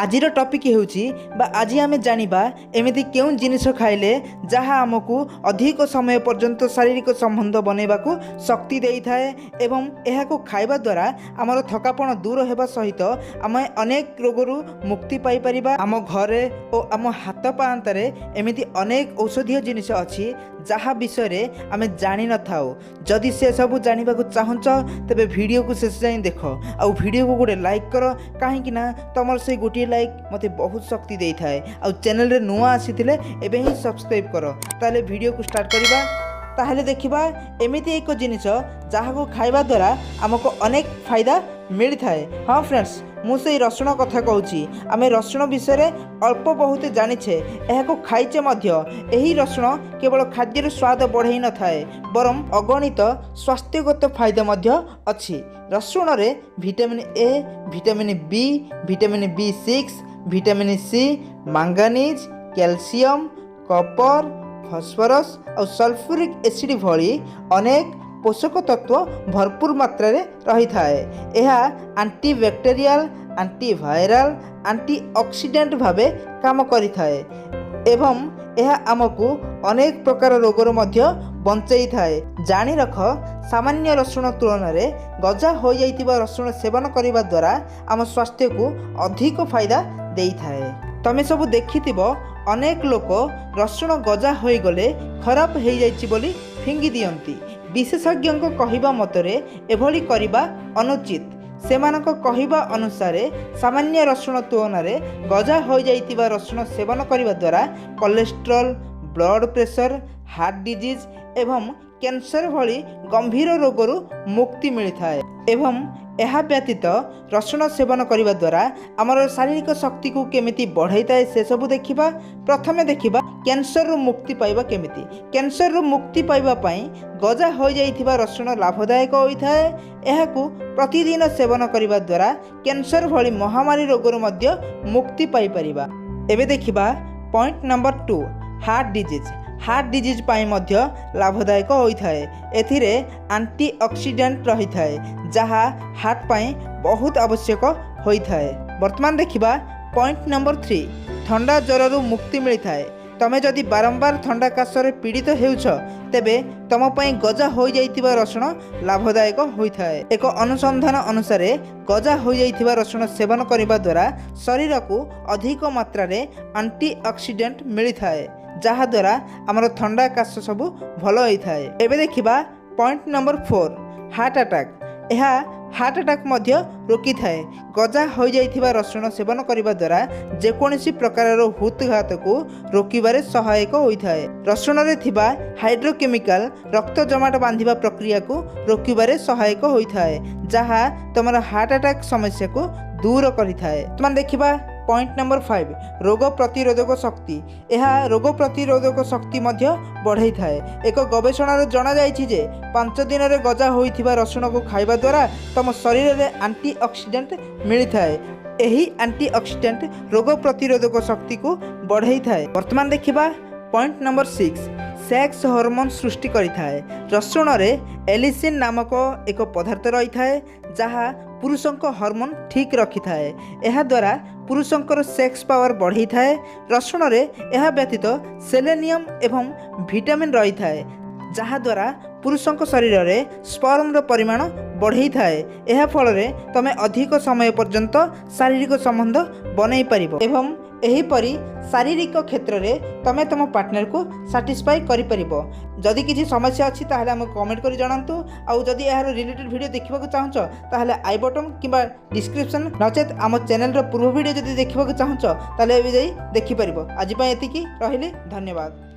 आजिर topic हेउची बा आज आम जानिबा एमिति केउं जिनिस खाइले जहा आमको अधिक समय पर्यंत शारीरिक संबंध बनैबाकू शक्ति देई थाए एवं एहाको खाइबा द्वारा आमर थकापन दूर हेबा सहित आमे अनेक रोगरू मुक्ति पाई परिबा। आम घरे और आम हाथ पांतारे एमिति अनेक औषधीय जिनिस अछि जहा विषय रे आमे जानि न थाउ। जदि से सब जानिबा को चाहन्छ तबे वीडियो को शेष जाई देखो आ वीडियो को गोटे लाइक करो कहीं ना तुम से गोटे लाइक मते बहुत शक्ति दे थाए। आ चैनल रे नुआ आसीथिले एबे ही सब्सक्राइब करो ताले वीडियो को स्टार्ट करिबा। ताहले देखिबा एमिति एक जिनिस जहा को खाइबा द्वारा आमको अनेक फायदा मिली थाए। हाँ फ्रेंड्स मुझे रसुण कथा कहूँ आम रसुण विषय में अल्प बहुत जानिछे एहाको खाइचे मध्य एही रसुण केवल खाद्यर स्वाद बढ़ाई न थाए बरम अगणित स्वास्थ्यगत फायदा मध्य अछि। रसुण रे vitamin A, vitamin B, vitamin B6, vitamin C, manganese, calcium, copper, phosphorus और सल्फ्यूरिक एसिड भली अनेक पोषक तत्व भरपूर मात्रा रे रही थाए। यह एंटीबैक्टेरियल, एंटीवायरल, एंटीऑक्सीडेंट भावे काम करि थाए एवं यह आमको अनेक प्रकार रोगर मध्य बंचाई थाए। जानी रख सामान्य रसुण तुलन में गजा हो जाइतिबा रसुण सेवन करने द्वारा आम स्वास्थ्य को अधिक फायदा देई थाए। तमे सब देखिथिबो अनेक लोक रसुण गजा हो गले खराब हो जाइछि बोली फिंगी दियंती। विशेषज्ञ कहवा मतरे एभली करिबा अनुचित। सेमानक कहवा अनुसार सामान्य रसुण तुलन में गजा हो जाइतिबा रसुण सेवन करने द्वारा cholesterol, blood pressure, heart disease एवं कैंसर भली गंभीर रोगरू मुक्ति मिलता है। एवं यह व्यतीत रसुण सेवन करने द्वारा आमर शारीरिक शक्ति को केमिति बढ़ाई थाए से सब देखिबा। प्रथमे देखिबा कैंसर रू मुक्ति पाइबा केमिति। कैंसर रू मुक्ति पाइबा पई गजा हो जाइथिबा रसुण लाभदायक होइथाए। एहाकू प्रतिदिन सेवन करने द्वारा कैंसर भली महामारी रोगरू मध्य मुक्ति पाई परिबा। एबे देखिबा point number 2 heart disease. Heart disease पाई मध्य लाभदायक होइथाए। एथिरे एंटीऑक्सीडेंट रही थाए जहा हार्ट पाई बहुत आवश्यक होइथाए। वर्तमान देखिबा पॉइंट नंबर 3 ठंडा ज्वररू मुक्ति मिलता है। तमे जदि बारंबार ठंडा काशरे पीड़ित हेउछ तेबे तम पई गजा हो जाइतिबा रसुण लाभदायक होइथाए। एक अनुसंधान अनुसार गजा हो जाइतिबा रसुण सेवन करने द्वारा शरीर को अधिक मात्रा रे एंटीऑक्सीडेंट मिलता जहा द्वारा आमर ठंडा काश सब भल होता है। एबे देखिबा पॉइंट नंबर 4 हार्ट अटैक। यह हार्ट अटैक मध्य रोकी थाए। गजा हो जाइतिबा रसुण सेवन करने द्वारा जेकोसी प्रकार हृदघात को रोकबारे सहायक होइथाए। रसुण रे थिबा हाइड्रोकेमिकल रक्त जमाट बांधिबा प्रक्रिया को रोकबारे सहायक होइथाए जहा तुमर हार्ट अटैक समस्या को दूर करिथाए। तुम देखिबा पॉइंट नंबर 5 रोग प्रतिरोधक शक्ति। यह रोग प्रतिरोधक शक्ति मध्य बढ़ाई थाए। एक गवेषणा जना जाइछि जे 5 दिन रे गजा होइथिबा रसुण को खाइबा द्वारा तुम शरीर रे एंटीऑक्सीडेंट मिलिथाए। एही एंटीऑक्सीडेंट रोग प्रतिरोधक शक्ति को बढ़ाई थाए। वर्तमान देखिबा पॉइंट नंबर 6 सेक्स हार्मोन सृष्टि करिथाए। रसुण रे एलिसिन नामक एक पदार्थ रही थाए जहा पुरुषंक हार्मोन ठीक रखी थाए। यह द्वारा पुरुषंकर सेक्स पावर बढ़ी थाए। रसुण रे यह व्यतीत सेलेनियम एवं विटामिन रही थाए जहा द्वारा पुरुषंक शरीर रे स्पर्म रो परिमाण बढ़ई थाए। यह फल रे तमे अधिक समय पर्यंत शारीरिक संबंध बनई परिबो एवं एही परी शारीरिक क्षेत्र में तमे तुम पार्टनर को सैटिस्फाई करि परिबो। जदि किसी समस्या अच्छी ताहले हम कमेंट करि जणांतु। आउ जदि यार रिलेटेड वीडियो देखिबा को चाहछ ताहले आई बटन किबा डिस्क्रिप्शन नचेत आम चैनल रो पूर्व वीडियो जदि देखिबा को चाहछ ताहले एबे जाई देखि परिबो। आज पय एतिकी रहिले धन्यवाद।